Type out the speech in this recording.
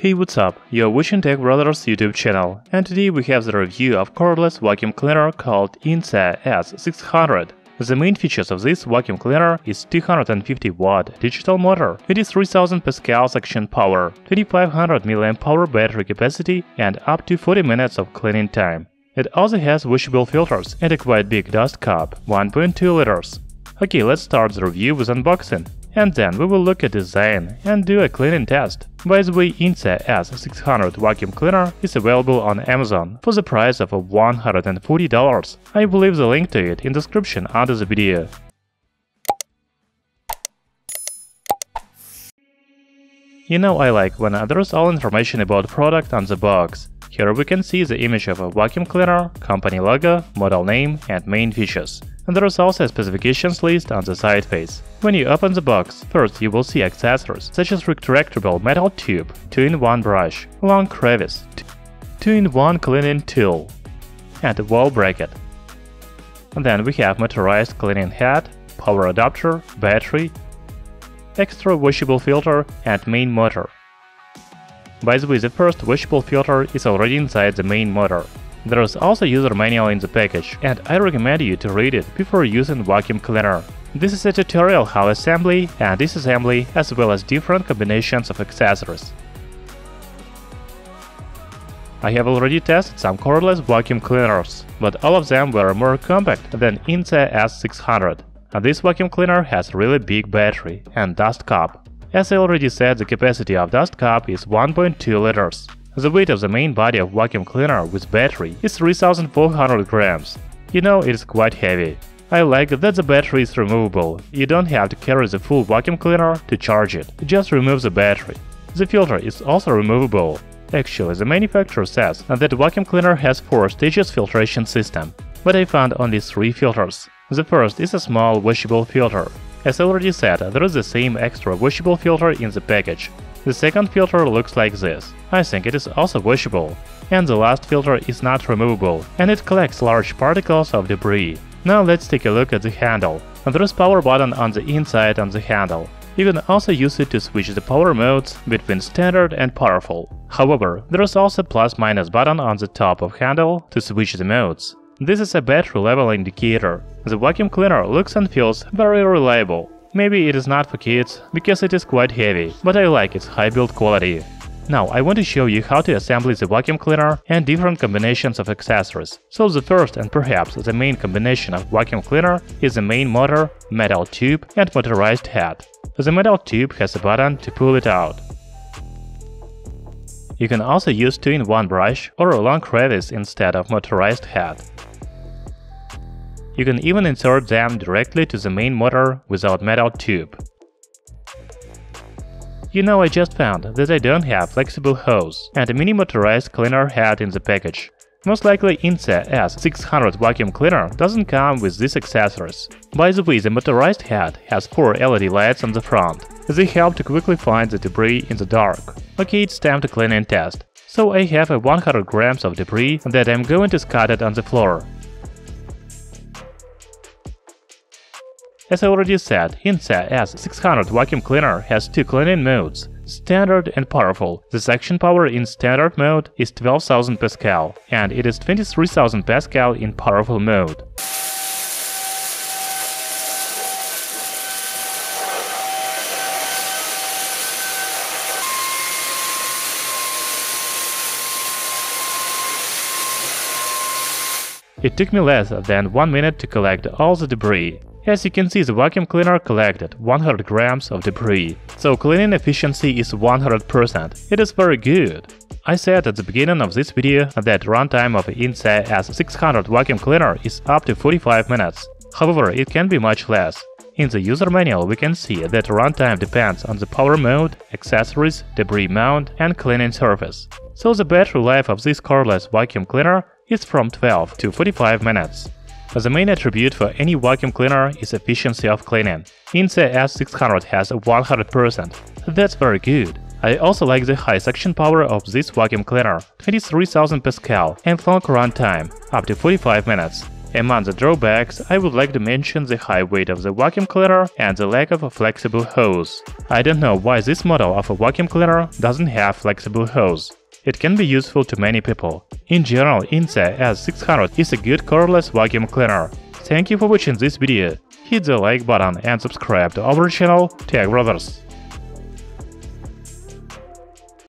Hey, what's up? You're watching Tech Brothers YouTube channel, and today we have the review of cordless vacuum cleaner called INSA S600. The main features of this vacuum cleaner is 250-watt digital motor, 83,000 Pascal suction power, 2500 mAh battery capacity, and up to 40 minutes of cleaning time. It also has washable filters and a quite big dust cap, 1.2 liters. Okay, let's start the review with unboxing, and then we will look at design and do a cleaning test. By the way, INSA S600 vacuum cleaner is available on Amazon for the price of $140. I will leave the link to it in the description under the video. You know I like when there's all information about product on the box. Here we can see the image of a vacuum cleaner, company logo, model name, and main features. And there is also a specifications list on the side face. When you open the box, first you will see accessories such as retractable metal tube, 2-in-1 brush, long crevice, 2-in-1 cleaning tool, and a wall bracket. And then we have motorized cleaning head, power adapter, battery, extra washable filter, and main motor. By the way, the first washable filter is already inside the main motor. There is also a user manual in the package, and I recommend you to read it before using vacuum cleaner. This is a tutorial how assembly and disassembly, as well as different combinations of accessories. I have already tested some cordless vacuum cleaners, but all of them were more compact than INSA S600. And this vacuum cleaner has really big battery and dust cap. As I already said, the capacity of dust cap is 1.2 liters. The weight of the main body of vacuum cleaner with battery is 3,400 grams. You know, it is quite heavy. I like that the battery is removable. You don't have to carry the full vacuum cleaner to charge it, just remove the battery. The filter is also removable. Actually, the manufacturer says that the vacuum cleaner has 4 stages filtration system, but I found only 3 filters. The first is a small washable filter. As I already said, there is the same extra washable filter in the package. The second filter looks like this. I think it is also washable. And the last filter is not removable, and it collects large particles of debris. Now let's take a look at the handle. There is power button on the inside of the handle. You can also use it to switch the power modes between standard and powerful. However, there is also a plus-minus button on the top of handle to switch the modes. This is a battery level indicator. The vacuum cleaner looks and feels very reliable. Maybe it is not for kids, because it is quite heavy, but I like its high build quality. Now I want to show you how to assemble the vacuum cleaner and different combinations of accessories. So the first and perhaps the main combination of vacuum cleaner is the main motor, metal tube, and motorized head. The metal tube has a button to pull it out. You can also use 2-in-1 brush or a long crevice instead of motorized head. You can even insert them directly to the main motor without metal tube. You know, I just found that I don't have flexible hose and a mini motorized cleaner head in the package. Most likely INSA S600 vacuum cleaner doesn't come with these accessories. By the way, the motorized head has 4 LED lights on the front. They help to quickly find the debris in the dark. Okay, it's time to clean and test. So I have 100 grams of debris that I'm going to scatter on the floor. As I already said, INSA S600 vacuum cleaner has 2 cleaning modes, standard and powerful. The suction power in standard mode is 12,000 Pascal, and it is 23,000 Pascal in powerful mode. It took me less than 1 minute to collect all the debris. As you can see, the vacuum cleaner collected 100 grams of debris, so cleaning efficiency is 100%. It is very good. I said at the beginning of this video that runtime of INSA S600 vacuum cleaner is up to 45 minutes. However, it can be much less. In the user manual we can see that runtime depends on the power mode, accessories, debris mount, and cleaning surface. So the battery life of this cordless vacuum cleaner is from 12 to 45 minutes. The main attribute for any vacuum cleaner is efficiency of cleaning. INSA S600 has 100%. That's very good. I also like the high suction power of this vacuum cleaner, 23,000 Pascal, and long run time, up to 45 minutes. Among the drawbacks, I would like to mention the high weight of the vacuum cleaner and the lack of a flexible hose. I don't know why this model of a vacuum cleaner doesn't have flexible hose. It can be useful to many people. In general, INCE S600 is a good cordless vacuum cleaner. Thank you for watching this video. Hit the like button and subscribe to our channel Tech Brothers.